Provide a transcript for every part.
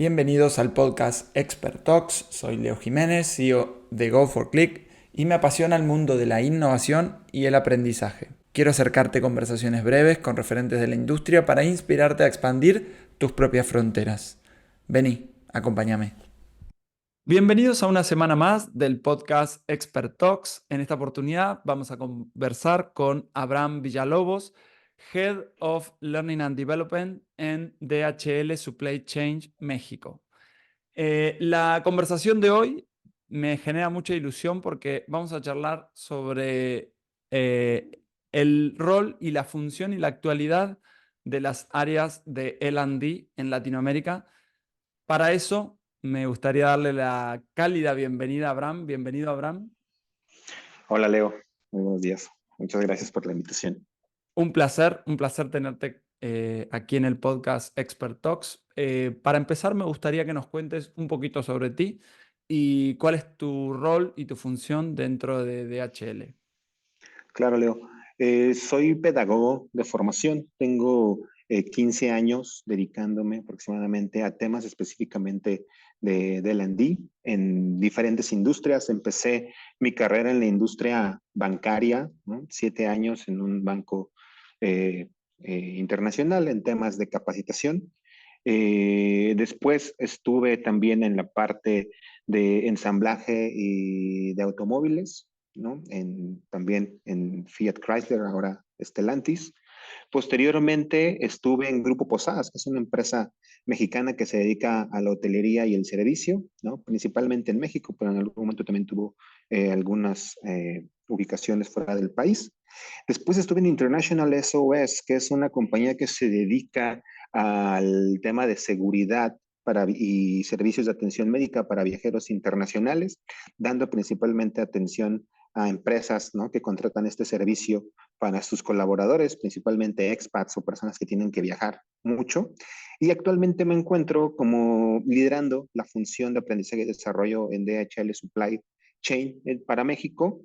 Bienvenidos al podcast Expert Talks. Soy Leo Jiménez, CEO de Go4Click y me apasiona el mundo de la innovación y el aprendizaje. Quiero acercarte conversaciones breves con referentes de la industria para inspirarte a expandir tus propias fronteras. Vení, acompáñame. Bienvenidos a una semana más del podcast Expert Talks. En esta oportunidad vamos a conversar con Abraham Villalobos, Head of Learning and Development en DHL Supply Chain México. La conversación de hoy me genera mucha ilusión porque vamos a charlar sobre eh, el rol y la función y la actualidad de las áreas de L&D en Latinoamérica. Para eso me gustaría darle la cálida bienvenida a Abraham. Bienvenido, Abraham. Hola Leo, muy buenos días. Muchas gracias por la invitación. Un placer tenerte aquí en el podcast Expert Talks. Para empezar, me gustaría que nos cuentes un poquito sobre ti y cuál es tu rol y tu función dentro de DHL. Claro, Leo. Soy pedagogo de formación. Tengo 15 años dedicándome aproximadamente a temas específicamente de L&D en diferentes industrias. Empecé mi carrera en la industria bancaria, ¿no? 7 años en un banco eh, internacional en temas de capacitación. Después estuve también en la parte de ensamblaje y de automóviles, ¿no? También en Fiat Chrysler, ahora Stellantis. Posteriormente estuve en Grupo Posadas, que es una empresa mexicana que se dedica a la hotelería y el servicio, ¿no? Principalmente en México, pero en algún momento también tuvo algunas ubicaciones fuera del país. Después estuve en International SOS, que es una compañía que se dedica al tema de seguridad y servicios de atención médica para viajeros internacionales, dando principalmente atención a empresas, ¿no?, que contratan este servicio para sus colaboradores, principalmente expats o personas que tienen que viajar mucho. Y actualmente me encuentro como liderando la función de aprendizaje y desarrollo en DHL Supply Chain para México,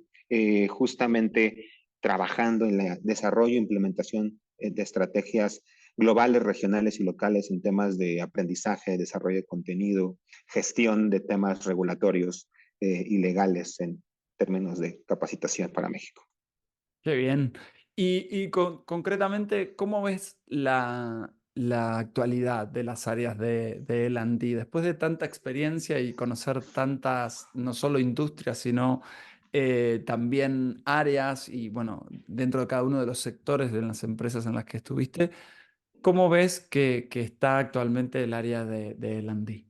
justamente trabajando en el desarrollo e implementación de estrategias globales, regionales y locales en temas de aprendizaje, desarrollo de contenido, gestión de temas regulatorios y legales en términos de capacitación para México. Qué bien. Y concretamente, ¿cómo ves la actualidad de las áreas de L&D? Después de tanta experiencia y conocer tantas, no solo industrias, sino también áreas y, bueno, dentro de cada uno de los sectores de las empresas en las que estuviste, ¿cómo ves que está actualmente el área de L&D?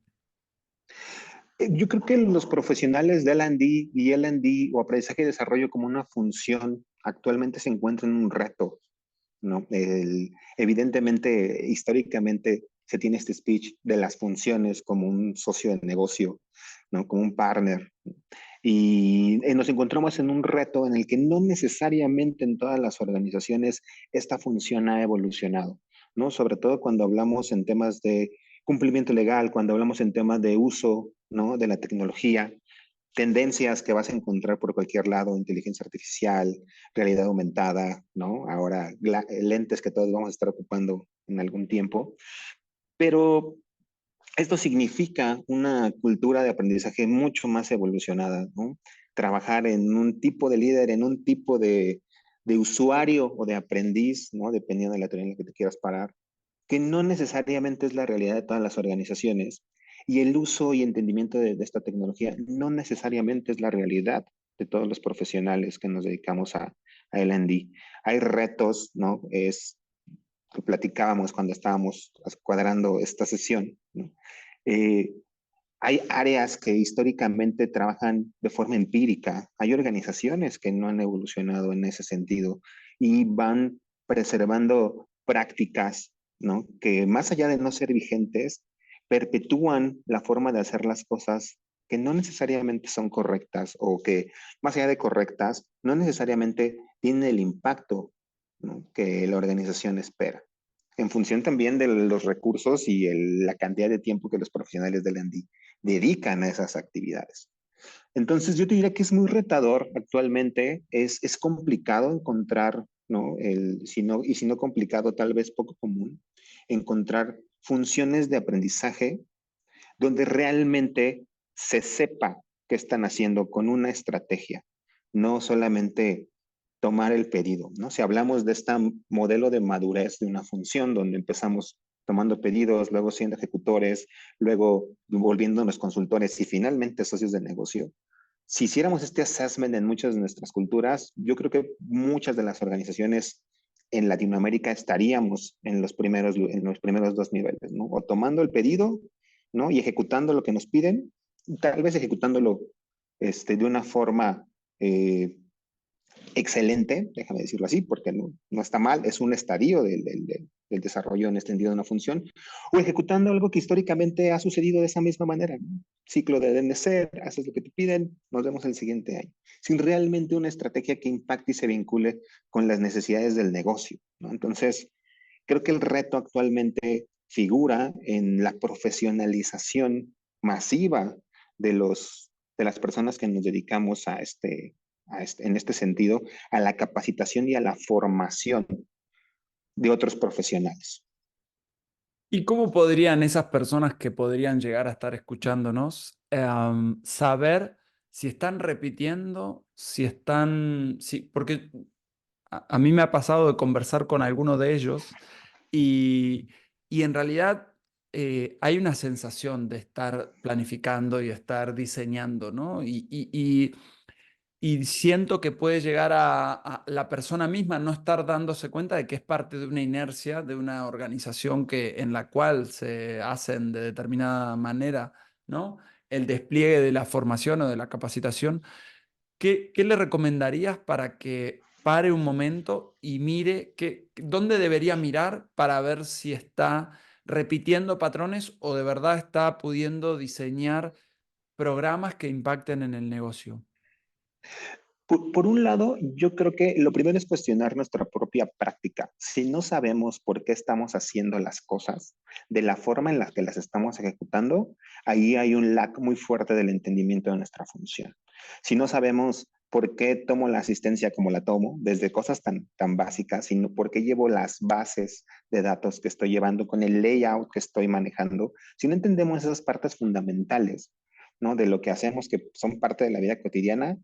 Yo creo que los profesionales de L&D y L&D o aprendizaje y desarrollo como una función actualmente se encuentran en un reto, ¿no? Evidentemente, históricamente se tiene este speech de las funciones como un socio de negocio, ¿no?, como un partner. Y nos encontramos en un reto en el que no necesariamente en todas las organizaciones esta función ha evolucionado, ¿no? Sobre todo cuando hablamos en temas de cumplimiento legal, cuando hablamos en temas de uso, ¿no?, de la tecnología, tendencias que vas a encontrar por cualquier lado, inteligencia artificial, realidad aumentada, ¿no? Ahora lentes que todos vamos a estar ocupando en algún tiempo, pero esto significa una cultura de aprendizaje mucho más evolucionada, ¿no? Trabajar en un tipo de líder, en un tipo de usuario o de aprendiz, ¿no?, dependiendo de la teoría en la que te quieras parar, que no necesariamente es la realidad de todas las organizaciones, y el uso y entendimiento de esta tecnología no necesariamente es la realidad de todos los profesionales que nos dedicamos a L&D. Hay retos, ¿no? Que platicábamos cuando estábamos cuadrando esta sesión, ¿no? Eh, Hay áreas que históricamente trabajan de forma empírica, hay organizaciones que no han evolucionado en ese sentido y van preservando prácticas, ¿no?, que más allá de no ser vigentes, perpetúan la forma de hacer las cosas que no necesariamente son correctas o que más allá de correctas, no necesariamente tienen el impacto, ¿no?, que la organización espera, en función también de los recursos y la cantidad de tiempo que los profesionales del L&D dedican a esas actividades. Entonces, yo te diría que es muy retador actualmente, es complicado encontrar, ¿no?, y si no complicado, tal vez poco común, encontrar funciones de aprendizaje donde realmente se sepa qué están haciendo con una estrategia, no solamente tomar el pedido, ¿no? Si hablamos de este modelo de madurez de una función, donde empezamos tomando pedidos, luego siendo ejecutores, luego volviéndonos consultores y finalmente socios de negocio. Si hiciéramos este assessment en muchas de nuestras culturas, yo creo que muchas de las organizaciones en Latinoamérica estaríamos en los primeros dos niveles, ¿no? O tomando el pedido, ¿no? Y ejecutando lo que nos piden, tal vez ejecutándolo de una forma excelente, déjame decirlo así, porque no está mal, es un estadio del desarrollo en extendido de una función, o ejecutando algo que históricamente ha sucedido de esa misma manera, ¿no? Ciclo de DNC, haces lo que te piden, nos vemos el siguiente año, sin realmente una estrategia que impacte y se vincule con las necesidades del negocio, ¿no? Entonces, creo que el reto actualmente figura en la profesionalización masiva de las personas que nos dedicamos en este sentido, a la capacitación y a la formación de otros profesionales. ¿Y cómo podrían esas personas que podrían llegar a estar escuchándonos saber si están repitiendo, si están, si, porque a mí me ha pasado de conversar con alguno de ellos y, y en realidad hay una sensación de estar planificando y estar diseñando, ¿no? Y siento que puede llegar a la persona misma no estar dándose cuenta de que es parte de una inercia, de una organización en la cual se hacen de determinada manera, ¿no? El despliegue de la formación o de la capacitación. ¿Qué le recomendarías para que pare un momento y mire dónde debería mirar para ver si está repitiendo patrones o de verdad está pudiendo diseñar programas que impacten en el negocio? Por un lado, yo creo que lo primero es cuestionar nuestra propia práctica. Si no sabemos por qué estamos haciendo las cosas de la forma en la que las estamos ejecutando, ahí hay un lag muy fuerte del entendimiento de nuestra función. Si no sabemos por qué tomo la asistencia como la tomo, desde cosas tan básicas, sino por qué llevo las bases de datos que estoy llevando con el layout que estoy manejando, si no entendemos esas partes fundamentales, ¿no? De lo que hacemos, que son parte de la vida cotidiana,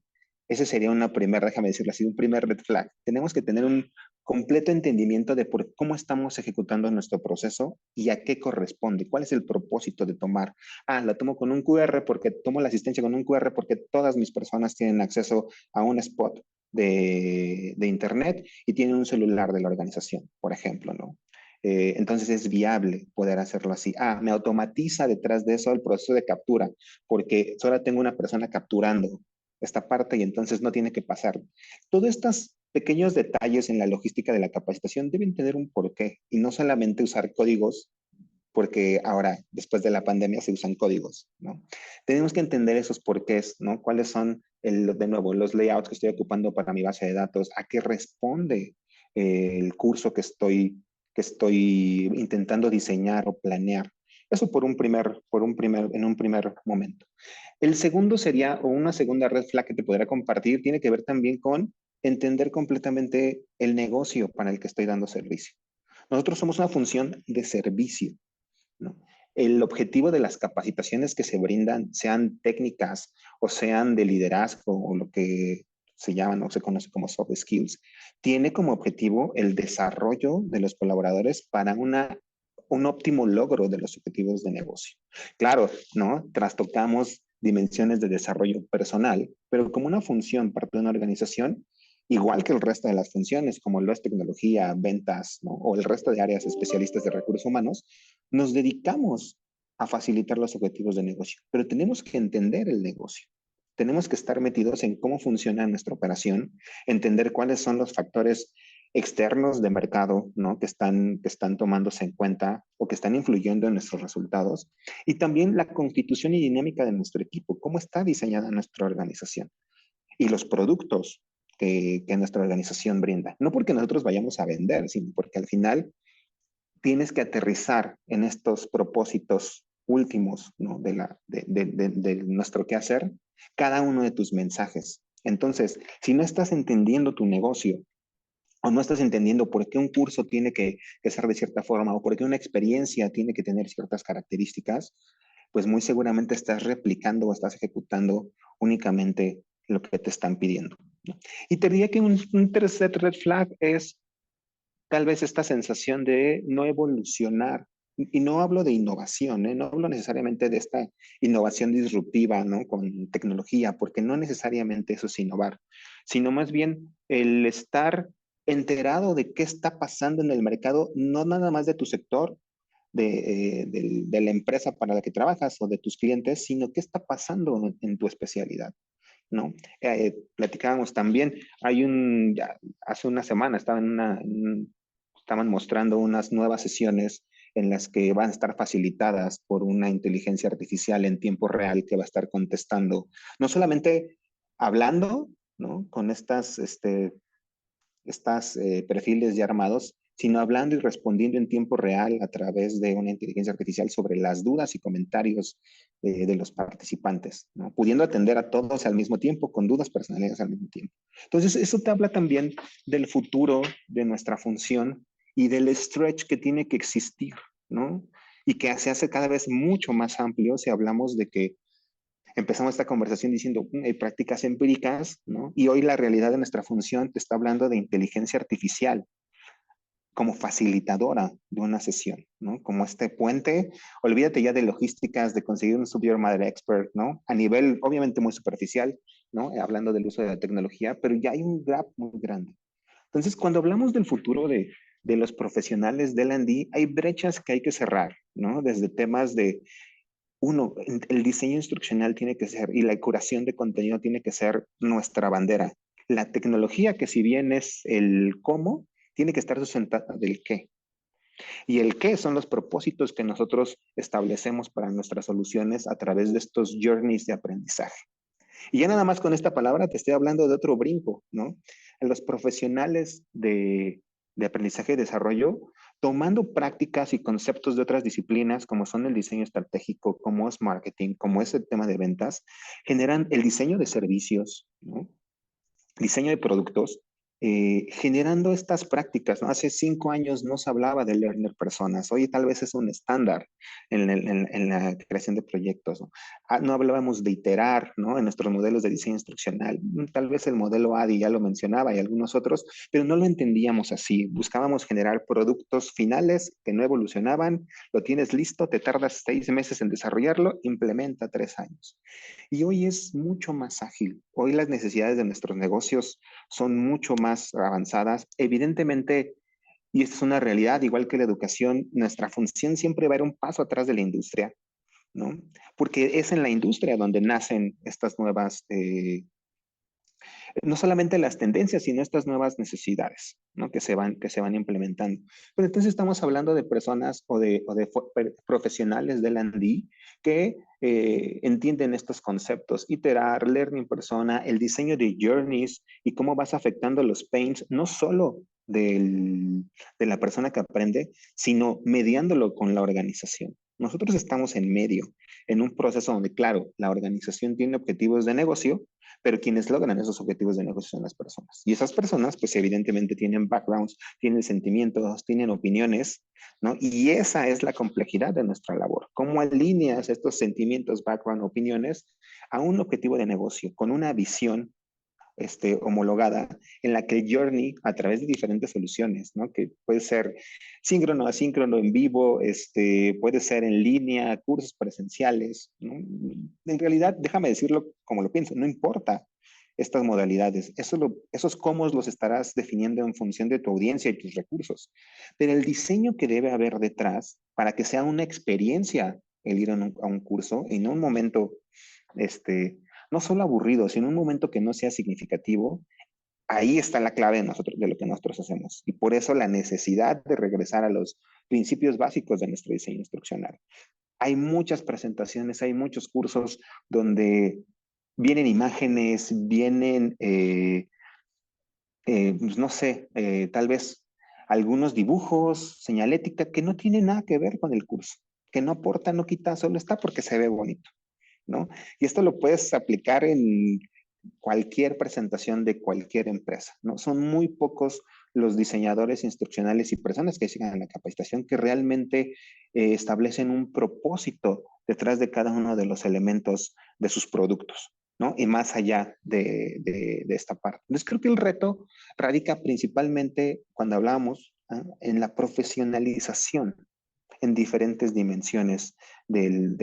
ese sería una primera, déjame decirlo así, un primer red flag. Tenemos que tener un completo entendimiento de por cómo estamos ejecutando nuestro proceso y a qué corresponde, cuál es el propósito de tomar. La tomo con un QR porque tomo la asistencia con un QR porque todas mis personas tienen acceso a un spot de internet y tienen un celular de la organización, por ejemplo, ¿no? Entonces es viable poder hacerlo así. Me automatiza detrás de eso el proceso de captura, porque solo tengo una persona capturando esta parte y entonces no tiene que pasar. Todos estos pequeños detalles en la logística de la capacitación deben tener un porqué y no solamente usar códigos, porque ahora, después de la pandemia, se usan códigos, ¿no? Tenemos que entender esos porqués, ¿no? ¿Cuáles son, de nuevo, los layouts que estoy ocupando para mi base de datos? ¿A qué responde el curso que estoy intentando diseñar o planear? Eso en un primer momento. El segundo sería, o una segunda red flag que te podría compartir, tiene que ver también con entender completamente el negocio para el que estoy dando servicio. Nosotros somos una función de servicio, ¿no? El objetivo de las capacitaciones que se brindan, sean técnicas o sean de liderazgo o lo que se llaman o se conoce como soft skills, tiene como objetivo el desarrollo de los colaboradores para un óptimo logro de los objetivos de negocio. Claro, ¿no? Trastocamos dimensiones de desarrollo personal, pero como una función parte de una organización, igual que el resto de las funciones, como lo es tecnología, ventas, ¿no? O el resto de áreas especialistas de recursos humanos, nos dedicamos a facilitar los objetivos de negocio, pero tenemos que entender el negocio. Tenemos que estar metidos en cómo funciona nuestra operación, entender cuáles son los factores externos de mercado, ¿no? Que están tomándose en cuenta o que están influyendo en nuestros resultados. Y también la constitución y dinámica de nuestro equipo, cómo está diseñada nuestra organización y los productos que nuestra organización brinda. No porque nosotros vayamos a vender, sino porque al final tienes que aterrizar en estos propósitos últimos, ¿no? De nuestro quehacer, cada uno de tus mensajes. Entonces, si no estás entendiendo tu negocio o no estás entendiendo por qué un curso tiene que ser de cierta forma o por qué una experiencia tiene que tener ciertas características, pues muy seguramente estás replicando o estás ejecutando únicamente lo que te están pidiendo, ¿no? Y te diría que un tercer red flag es tal vez esta sensación de no evolucionar. Y no hablo de innovación, ¿eh? No hablo necesariamente de esta innovación disruptiva, ¿no? Con tecnología, porque no necesariamente eso es innovar, sino más bien el estar enterado de qué está pasando en el mercado, no nada más de tu sector, de la empresa para la que trabajas o de tus clientes, sino qué está pasando en tu especialidad, ¿no? Platicábamos también, ya hace una semana estaban mostrando unas nuevas sesiones en las que van a estar facilitadas por una inteligencia artificial en tiempo real que va a estar contestando, no solamente hablando, ¿no? Con estas perfiles ya armados, sino hablando y respondiendo en tiempo real a través de una inteligencia artificial sobre las dudas y comentarios de los participantes, ¿no? Pudiendo atender a todos al mismo tiempo, con dudas personales al mismo tiempo. Entonces, eso te habla también del futuro de nuestra función y del stretch que tiene que existir, ¿no? Y que se hace cada vez mucho más amplio si hablamos de que empezamos esta conversación diciendo, hay prácticas empíricas, ¿no? Y hoy la realidad de nuestra función te está hablando de inteligencia artificial como facilitadora de una sesión, ¿no? Como este puente, olvídate ya de logísticas, de conseguir un subject matter expert, ¿no? A nivel obviamente muy superficial, ¿no? Hablando del uso de la tecnología, pero ya hay un gap muy grande. Entonces, cuando hablamos del futuro de los profesionales del L&D, hay brechas que hay que cerrar, ¿no? Desde temas de uno, el diseño instruccional tiene que ser y la curación de contenido tiene que ser nuestra bandera. La tecnología, que si bien es el cómo, tiene que estar sustentada del qué. Y el qué son los propósitos que nosotros establecemos para nuestras soluciones a través de estos journeys de aprendizaje. Y ya nada más con esta palabra te estoy hablando de otro brinco, ¿no? En los profesionales de aprendizaje y desarrollo, tomando prácticas y conceptos de otras disciplinas, como son el diseño estratégico, como es marketing, como es el tema de ventas, generan el diseño de servicios, ¿no? Diseño de productos, generando estas prácticas, ¿no? Hace 5 años no se hablaba de learner personas, hoy tal vez es un estándar en la creación de proyectos, ¿no? No hablábamos de iterar, ¿no? En nuestros modelos de diseño instruccional, tal vez el modelo ADI ya lo mencionaba y algunos otros, pero no lo entendíamos así, buscábamos generar productos finales que no evolucionaban, lo tienes listo, te tardas 6 meses en desarrollarlo, implementa 3 años. Y hoy es mucho más ágil. Hoy las necesidades de nuestros negocios son mucho más avanzadas. Evidentemente, y esta es una realidad, igual que la educación, nuestra función siempre va a ir un paso atrás de la industria, ¿no? Porque es en la industria donde nacen estas nuevas no solamente las tendencias, sino estas nuevas necesidades, ¿no? Que se van implementando. Pero entonces estamos hablando de personas o de profesionales del L&D que entienden estos conceptos, iterar, learning persona, el diseño de journeys y cómo vas afectando los pains, no solo de la persona que aprende, sino mediándolo con la organización. Nosotros estamos en medio, en un proceso donde, claro, la organización tiene objetivos de negocio, pero quienes logran esos objetivos de negocio son las personas. Y esas personas, pues evidentemente tienen backgrounds, tienen sentimientos, tienen opiniones, ¿no? Y esa es la complejidad de nuestra labor. ¿Cómo alineas estos sentimientos, background, opiniones a un objetivo de negocio con una visión homologada en la que el journey a través de diferentes soluciones, ¿no? Que puede ser síncrono, asíncrono, en vivo, puede ser en línea, cursos presenciales, ¿no? En realidad, déjame decirlo como lo pienso, no importa estas modalidades, esos cómo los estarás definiendo en función de tu audiencia y tus recursos, pero el diseño que debe haber detrás para que sea una experiencia el ir a un curso y no un momento no solo aburrido, sino un momento que no sea significativo, ahí está la clave de lo que nosotros hacemos. Y por eso la necesidad de regresar a los principios básicos de nuestro diseño instruccional. Hay muchas presentaciones, hay muchos cursos donde vienen imágenes, vienen, pues no sé, tal vez algunos dibujos, señalética, que no tienen nada que ver con el curso, que no aporta, no quita, solo está porque se ve bonito, ¿no? Y esto lo puedes aplicar en cualquier presentación de cualquier empresa, ¿no? Son muy pocos los diseñadores instruccionales y personas que sigan la capacitación que realmente establecen un propósito detrás de cada uno de los elementos de sus productos, ¿no? Y más allá de esta parte. Entonces creo que el reto radica principalmente cuando hablamos en la profesionalización en diferentes dimensiones de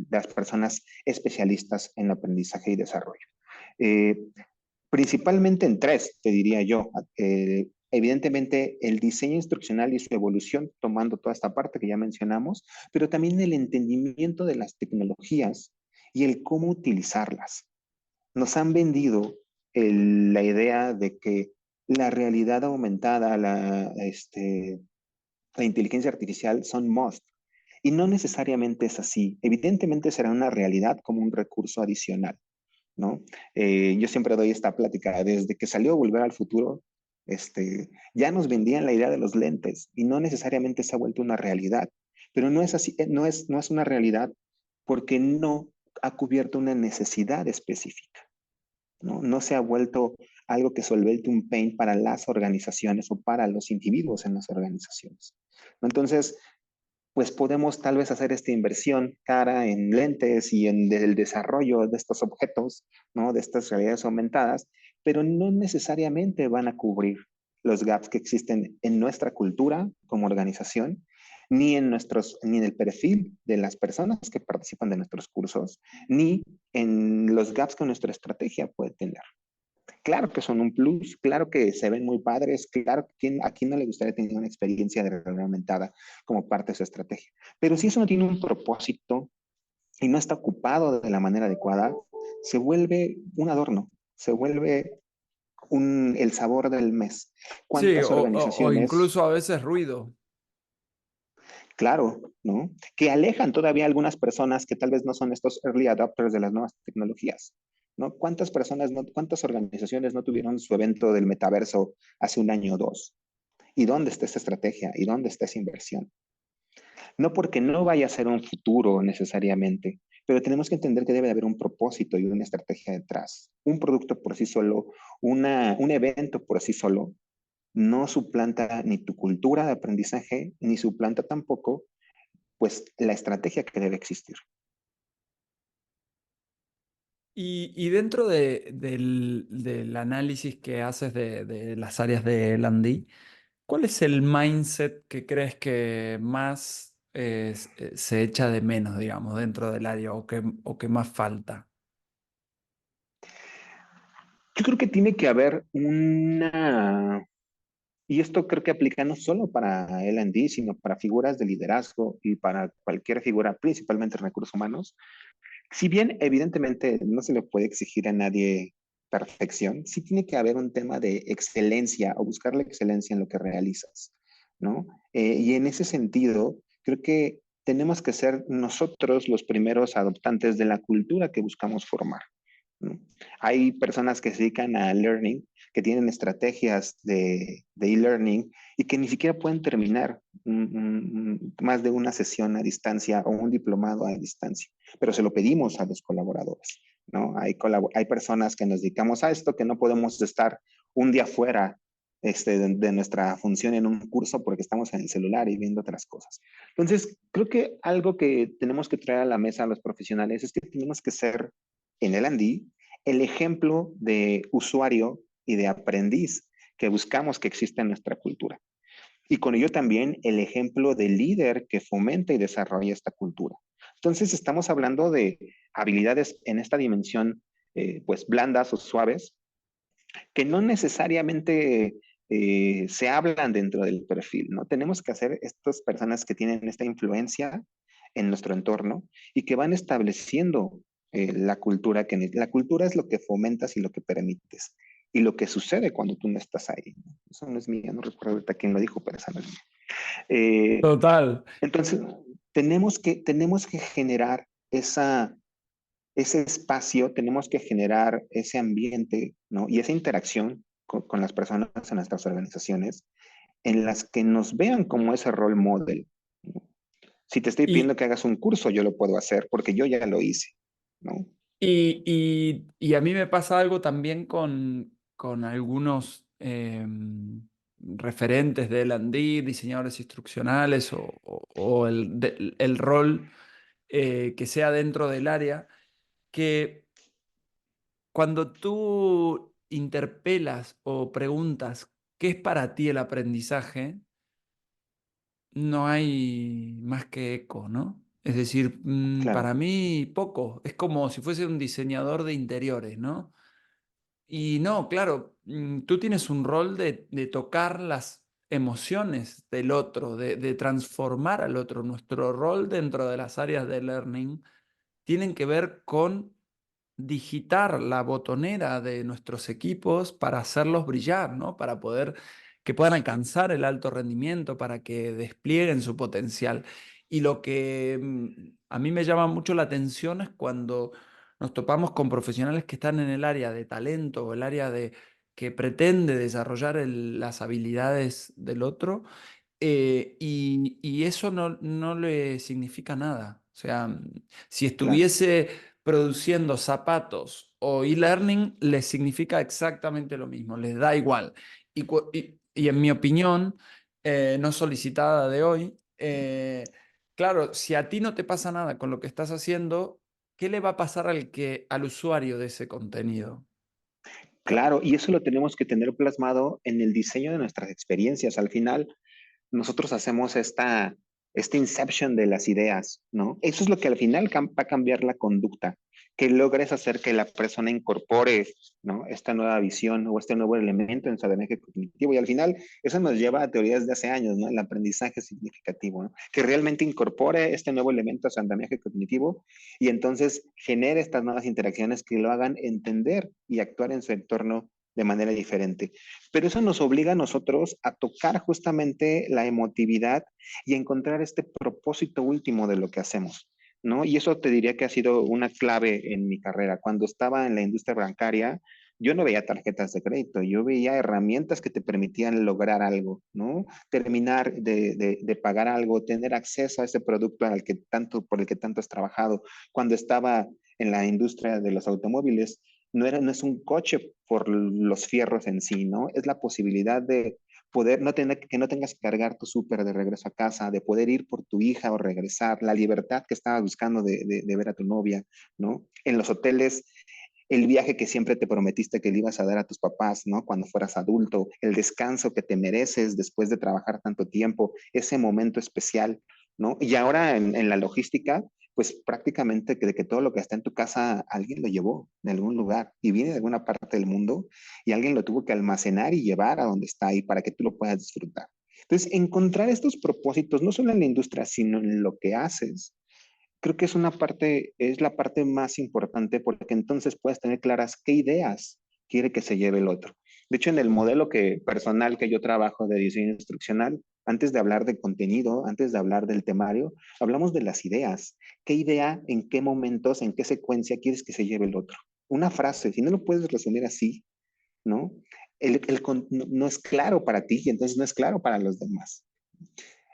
las personas especialistas en aprendizaje y desarrollo. Eh, Principalmente en tres, te diría yo. Evidentemente, el diseño instruccional y su evolución, tomando toda esta parte que ya mencionamos, pero también el entendimiento de las tecnologías y el cómo utilizarlas. Nos han vendido la idea de que la realidad aumentada, la inteligencia artificial son must. Y no necesariamente es así. Evidentemente será una realidad como un recurso adicional, ¿no? Yo siempre doy esta plática, desde que salió Volver al Futuro, ya nos vendían la idea de los lentes y no necesariamente se ha vuelto una realidad, pero no es así, no es una realidad porque no ha cubierto una necesidad específica, ¿no? No se ha vuelto algo que solvente un pain para las organizaciones o para los individuos en las organizaciones. Entonces, pues podemos tal vez hacer esta inversión cara en lentes y en el desarrollo de estos objetos, ¿no? De estas realidades aumentadas, pero no necesariamente van a cubrir los gaps que existen en nuestra cultura como organización, ni en el perfil de las personas que participan de nuestros cursos, ni en los gaps que nuestra estrategia puede tener. Claro que son un plus, claro que se ven muy padres, claro que a quién no le gustaría tener una experiencia de realidad aumentada como parte de su estrategia. Pero si eso no tiene un propósito y no está ocupado de la manera adecuada, se vuelve un adorno, se vuelve el sabor del mes. Sí, ¿Cuántas o organizaciones, incluso a veces ruido. claro, ¿no? Que alejan todavía a algunas personas que tal vez no son estos early adopters de las nuevas tecnologías, ¿no? ¿Cuántas personas, cuántas organizaciones no tuvieron su evento del metaverso hace un año o dos? ¿Y dónde está esa estrategia? ¿Y dónde está esa inversión? No porque no vaya a ser un futuro necesariamente, pero tenemos que entender que debe de haber un propósito y una estrategia detrás. Un producto por sí solo, un evento por sí solo, no suplanta ni tu cultura de aprendizaje, ni suplanta tampoco, pues, la estrategia que debe existir. Y dentro del análisis que haces de las áreas de L&D, ¿cuál es el mindset que crees que más se echa de menos, digamos, dentro del área o que más falta? Yo creo que tiene que haber y esto creo que aplica no solo para L&D, sino para figuras de liderazgo y para cualquier figura, principalmente recursos humanos. Si bien evidentemente no se le puede exigir a nadie perfección, sí tiene que haber un tema de excelencia o buscar la excelencia en lo que realizas, ¿no? Y en ese sentido, creo que tenemos que ser nosotros los primeros adoptantes de la cultura que buscamos formar, ¿no? Hay personas que se dedican a learning, que tienen estrategias de e-learning y que ni siquiera pueden terminar más de una sesión a distancia o un diplomado a distancia, pero se lo pedimos a los colaboradores, ¿no? Hay personas que nos dedicamos a esto, que no podemos estar un día fuera de nuestra función en un curso porque estamos en el celular y viendo otras cosas. Entonces, creo que algo que tenemos que traer a la mesa a los profesionales es que tenemos que ser en L&D el ejemplo de usuario y de aprendiz que buscamos que exista en nuestra cultura. Y con ello también el ejemplo de líder que fomenta y desarrolla esta cultura. Entonces estamos hablando de habilidades en esta dimensión, pues blandas o suaves, que no necesariamente se hablan dentro del perfil, ¿no? Tenemos que hacer estas personas que tienen esta influencia en nuestro entorno y que van estableciendo la cultura, que la cultura es lo que fomentas y lo que permites. Y lo que sucede cuando tú no estás ahí, ¿no? Eso no es mío, no recuerdo ahorita quién lo dijo, pero esa no es mía. Total. Entonces, tenemos que generar ese espacio, tenemos que generar ese ambiente, ¿no? Y esa interacción con las personas en nuestras organizaciones en las que nos vean como ese role model, ¿no? Si te estoy pidiendo Y, que hagas un curso, yo lo puedo hacer porque yo ya lo hice, ¿no? y a mí me pasa algo también con algunos referentes de L&D, diseñadores instruccionales o el rol que sea dentro del área, que cuando tú interpelas o preguntas qué es para ti el aprendizaje, no hay más que eco, ¿no? Es decir, Claro, para mí poco, es como si fuese un diseñador de interiores, ¿no? Y no, claro, tú tienes un rol de tocar las emociones del otro, de transformar al otro. Nuestro rol dentro de las áreas de learning tienen que ver con digitar la botonera de nuestros equipos para hacerlos brillar, ¿no? Para poder que puedan alcanzar el alto rendimiento, para que desplieguen su potencial. Y lo que a mí me llama mucho la atención es cuando nos topamos con profesionales que están en el área de talento o el área de que pretende desarrollar las habilidades del otro y eso no le significa nada. O sea, si claro, estuviese produciendo zapatos o e-learning, les significa exactamente lo mismo, les da igual. Y en mi opinión, no solicitada de hoy, claro, si a ti no te pasa nada con lo que estás haciendo, ¿qué le va a pasar al usuario de ese contenido? claro. Y eso lo tenemos que tener plasmado en el diseño de nuestras experiencias. Al final, nosotros hacemos esta inception de las ideas, ¿no? Eso es lo que al final va a cambiar la conducta, que logres hacer que la persona incorpore, ¿no? Esta nueva visión o este nuevo elemento en su andamiaje cognitivo. Y al final, eso nos lleva a teorías de hace años, ¿no? El aprendizaje significativo, ¿no? Que realmente incorpore este nuevo elemento a su andamiaje cognitivo y entonces genere estas nuevas interacciones que lo hagan entender y actuar en su entorno de manera diferente. Pero eso nos obliga a nosotros a tocar justamente la emotividad y a encontrar este propósito último de lo que hacemos, ¿no? Y eso te diría que ha sido una clave en mi carrera. Cuando estaba en la industria bancaria, yo no veía tarjetas de crédito, yo veía herramientas que te permitían lograr algo, ¿no? Terminar de pagar algo, tener acceso a ese producto al que tanto, por el que tanto has trabajado. Cuando estaba en la industria de los automóviles, no es un coche por los fierros en sí, ¿no? Es la posibilidad de poder no tener que no tengas que cargar tu súper de regreso a casa, de poder ir por tu hija o regresar, la libertad que estabas buscando de ver a tu novia, ¿no? En los hoteles, el viaje que siempre te prometiste que le ibas a dar a tus papás, ¿no? Cuando fueras adulto, el descanso que te mereces después de trabajar tanto tiempo, ese momento especial, ¿no? Y ahora en la logística, pues prácticamente que de que todo lo que está en tu casa alguien lo llevó de algún lugar y viene de alguna parte del mundo y alguien lo tuvo que almacenar y llevar a donde está ahí para que tú lo puedas disfrutar. Entonces, encontrar estos propósitos, no solo en la industria, sino en lo que haces, creo que es la parte más importante porque entonces puedes tener claras qué ideas quiere que se lleve el otro. De hecho, en el modelo personal que yo trabajo de diseño instruccional, antes de hablar de contenido, antes de hablar del temario, hablamos de las ideas. ¿Qué idea, en qué momentos, en qué secuencia quieres que se lleve el otro? Una frase, si no lo puedes resumir así, ¿no? No es claro para ti y entonces no es claro para los demás.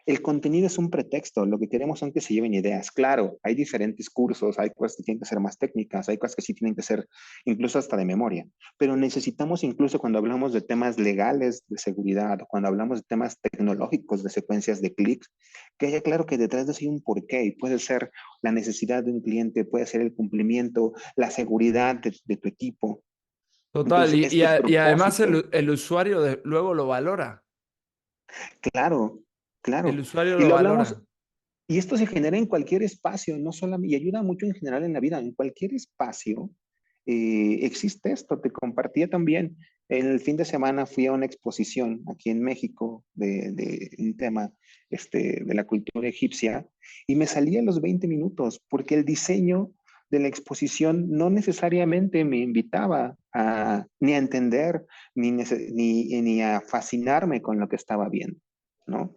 El contenido es un pretexto, lo que queremos son que se lleven ideas. Claro, hay diferentes cursos, hay cosas que tienen que ser más técnicas, hay cosas que sí tienen que ser incluso hasta de memoria, pero necesitamos incluso cuando hablamos de temas legales de seguridad, cuando hablamos de temas tecnológicos de secuencias de clics, que haya claro que detrás de eso hay un porqué y puede ser la necesidad de un cliente, puede ser el cumplimiento, la seguridad de tu equipo. Total, Entonces, este y además propósito, el usuario luego lo valora. claro, El claro. usuario Y lo lo hablamos. valora. Y esto se genera en cualquier espacio, no solamente, y ayuda mucho en general en la vida, en cualquier espacio existe esto. Te compartía también, el fin de semana fui a una exposición aquí en México de un tema de la cultura egipcia y me salí a los 20 minutos porque el diseño de la exposición no necesariamente me invitaba ni a entender ni a fascinarme con lo que estaba viendo, ¿no?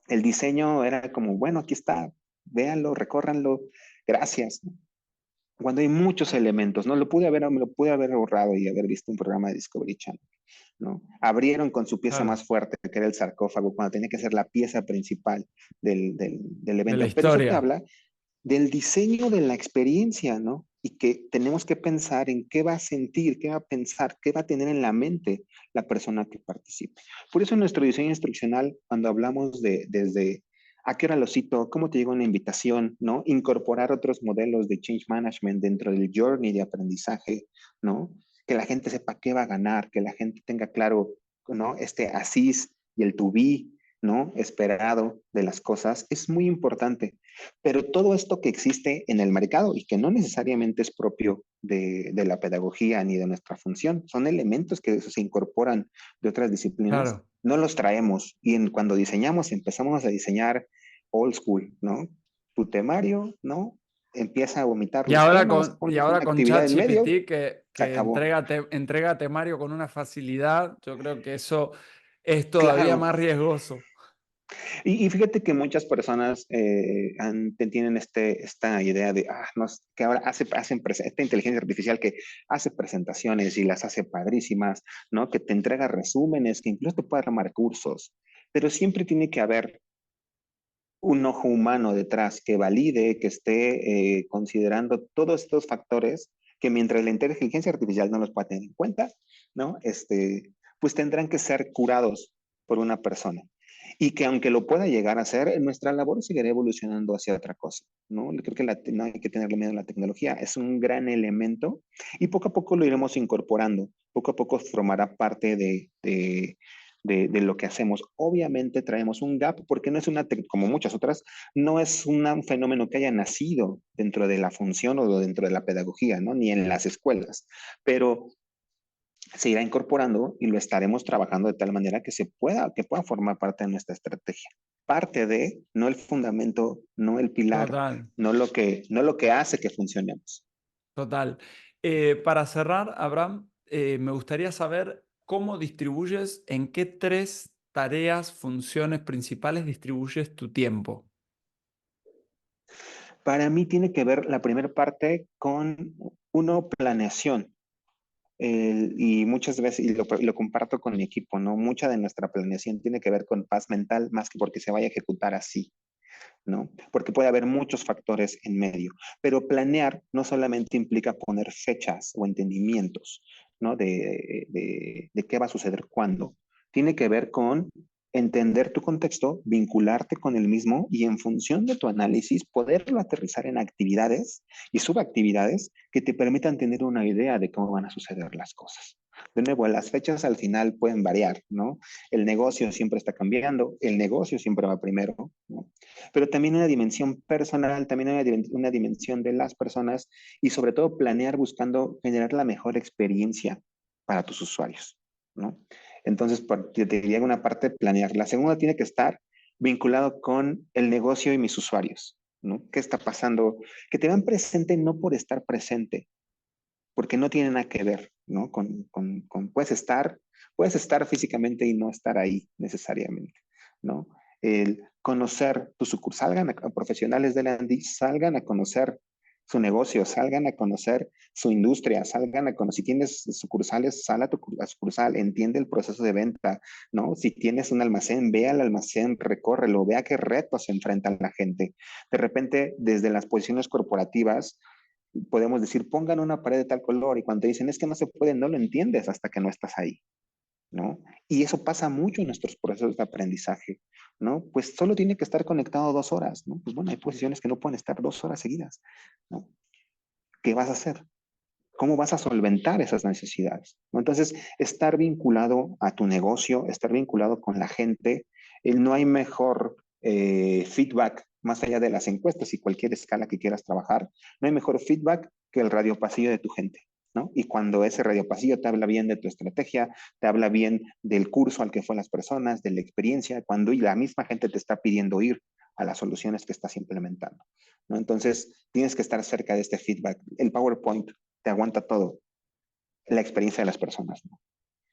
El diseño era como, bueno, aquí está, véanlo, recórranlo, gracias. Cuando hay muchos elementos, ¿no? Me lo pude haber ahorrado y haber visto un programa de Discovery Channel, ¿no? Abrieron con su pieza Claro. más fuerte, que era el sarcófago, cuando tenía que ser la pieza principal del De la evento. Pero eso te historia. habla del diseño de la experiencia, ¿no? y que tenemos que pensar en qué va a sentir, qué va a pensar, qué va a tener en la mente la persona que participe. Por eso en nuestro diseño instruccional, cuando hablamos de desde a qué hora lo cito, cómo te llega una invitación, ¿no? Incorporar otros modelos de change management dentro del journey de aprendizaje, ¿no? Que la gente sepa qué va a ganar, que la gente tenga claro, ¿no? Este assist y el to be, ¿no? Esperado de las cosas, es muy importante. Pero todo esto que existe en el mercado y que no necesariamente es propio de la pedagogía ni de nuestra función, son elementos que se incorporan de otras disciplinas, Claro. no los traemos. Y cuando diseñamos, empezamos a diseñar old school, ¿no? Tu temario, ¿no? Empieza a vomitar los temas, Y pones ahora una con actividad en medio, ChatGPT se que acabó. entrega temario con una facilidad, yo creo que eso es todavía Claro. más riesgoso. Y fíjate que muchas personas tienen esta idea de, no, que ahora esta inteligencia artificial que hace presentaciones y las hace padrísimas, ¿no? Que te entrega resúmenes, que incluso te puede armar cursos, pero siempre tiene que haber un ojo humano detrás que valide, que esté considerando todos estos factores que mientras la inteligencia artificial no los pueda tener en cuenta, ¿no? Pues tendrán que ser curados por una persona. Y que aunque lo pueda llegar a hacer, nuestra labor seguirá evolucionando hacia otra cosa, ¿no? Creo que no hay que tenerle miedo a la tecnología, es un gran elemento y poco a poco lo iremos incorporando, poco a poco formará parte de lo que hacemos. Obviamente traemos un gap porque no es como muchas otras, no es un fenómeno que haya nacido dentro de la función o dentro de la pedagogía, ¿no? Ni en las escuelas, pero se irá incorporando y lo estaremos trabajando de tal manera que pueda formar parte de nuestra estrategia. Parte de, no el fundamento, no el pilar, Total, no lo que hace que funcionemos. total. Para cerrar, Abraham, me gustaría saber cómo distribuyes, en qué tres tareas, funciones principales distribuyes tu tiempo. Para mí tiene que ver la primera parte con, uno, planeación. Y muchas veces, lo comparto con mi equipo, ¿no? Mucha de nuestra planeación tiene que ver con paz mental más que porque se vaya a ejecutar así, ¿no? Porque puede haber muchos factores en medio. Pero planear no solamente implica poner fechas o entendimientos, ¿no? De qué va a suceder cuándo. Tiene que ver con entender tu contexto, vincularte con el mismo y en función de tu análisis poderlo aterrizar en actividades y subactividades que te permitan tener una idea de cómo van a suceder las cosas. De nuevo, las fechas al final pueden variar, ¿no? El negocio siempre está cambiando, el negocio siempre va primero, ¿no? Pero también una dimensión personal, también una dimensión de las personas y sobre todo planear buscando generar la mejor experiencia para tus usuarios, ¿no? Entonces, te diría una parte, planear. La segunda tiene que estar vinculado con el negocio y mis usuarios, ¿no? ¿Qué está pasando? Que te vean presente no por estar presente, porque no tiene nada que ver, ¿no? Puedes estar físicamente y no estar ahí necesariamente, ¿no? El conocer tu sucursal, salgan a profesionales de la ANDI, salgan a conocer su negocio, salgan a conocer su industria, salgan a conocer, si tienes sucursales, sal a tu sucursal, entiende el proceso de venta, ¿no? Si tienes un almacén, ve al almacén, recórrelo, vea qué retos se enfrentan la gente. De repente, desde las posiciones corporativas, podemos decir, pongan una pared de tal color y cuando te dicen es que no se puede, no lo entiendes hasta que no estás ahí, ¿no? Y eso pasa mucho en nuestros procesos de aprendizaje, ¿no? Pues solo tiene que estar conectado 2 horas, ¿no? Pues bueno, hay posiciones que no pueden estar 2 horas seguidas, ¿no? ¿Qué vas a hacer? ¿Cómo vas a solventar esas necesidades? ¿No? Entonces, estar vinculado a tu negocio, estar vinculado con la gente, no hay mejor feedback más allá de las encuestas y cualquier escala que quieras trabajar, no hay mejor feedback que el radiopasillo de tu gente, ¿no? Y cuando ese radiopasillo te habla bien de tu estrategia, te habla bien del curso al que fueron las personas, de la experiencia, cuando la misma gente te está pidiendo ir a las soluciones que estás implementando, ¿no? Entonces, tienes que estar cerca de este feedback. El PowerPoint te aguanta todo, la experiencia de las personas, ¿no?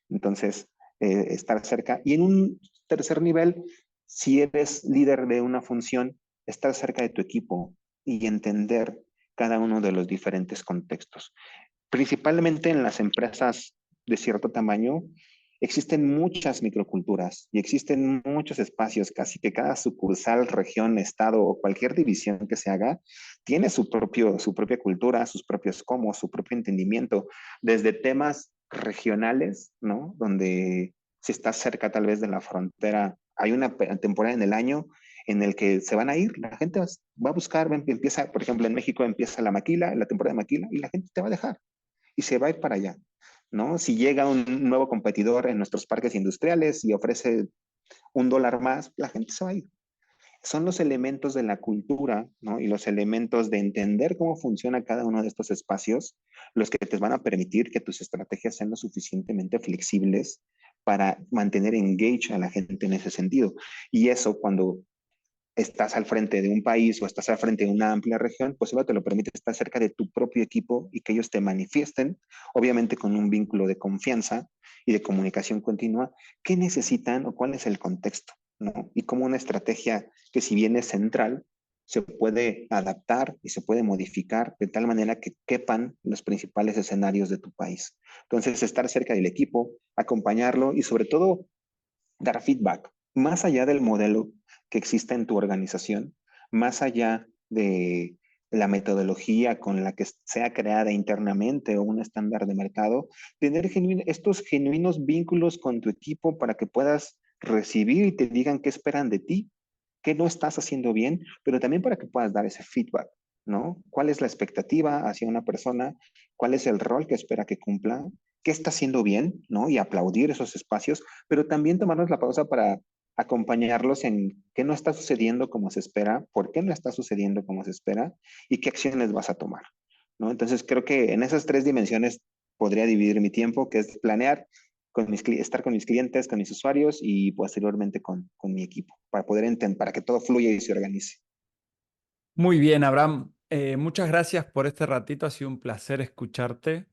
Entonces, estar cerca. Y en un tercer nivel, si eres líder de una función, estar cerca de tu equipo y entender cada uno de los diferentes contextos. Principalmente en las empresas de cierto tamaño, existen muchas microculturas y existen muchos espacios, casi que cada sucursal, región, estado o cualquier división que se haga tiene su propia cultura, sus propios cómo, su propio entendimiento, desde temas regionales, ¿no? Donde si estás cerca tal vez de la frontera, hay una temporada en el año en el que se van a ir, la gente va a buscar, empieza, por ejemplo, en México empieza la maquila, la temporada de maquila, y la gente te va a dejar y se va a ir para allá, ¿no? Si llega un nuevo competidor en nuestros parques industriales y ofrece $1 más, la gente se va a ir. Son los elementos de la cultura, ¿no? Y los elementos de entender cómo funciona cada uno de estos espacios, los que te van a permitir que tus estrategias sean lo suficientemente flexibles para mantener engage a la gente en ese sentido. Y eso cuando estás al frente de un país o estás al frente de una amplia región, pues eso te lo permite estar cerca de tu propio equipo y que ellos te manifiesten, obviamente con un vínculo de confianza y de comunicación continua, qué necesitan o cuál es el contexto, ¿no? Y cómo una estrategia que si bien es central, se puede adaptar y se puede modificar de tal manera que quepan los principales escenarios de tu país. Entonces, estar cerca del equipo, acompañarlo y sobre todo dar feedback, más allá del modelo que existe en tu organización, más allá de la metodología con la que sea creada internamente o un estándar de mercado, tener estos genuinos vínculos con tu equipo para que puedas recibir y te digan qué esperan de ti, qué no estás haciendo bien, pero también para que puedas dar ese feedback, ¿no? ¿Cuál es la expectativa hacia una persona? ¿Cuál es el rol que espera que cumpla? ¿Qué está haciendo bien? ¿No? Y aplaudir esos espacios, pero también tomarnos la pausa para acompañarlos en qué no está sucediendo como se espera, por qué no está sucediendo como se espera y qué acciones vas a tomar, ¿no? Entonces creo que en esas tres dimensiones podría dividir mi tiempo, que es planear, estar con mis clientes, con mis usuarios y posteriormente con mi equipo, para poder entender, para que todo fluya y se organice. Muy bien, Abraham. Muchas gracias por este ratito. Ha sido un placer escucharte.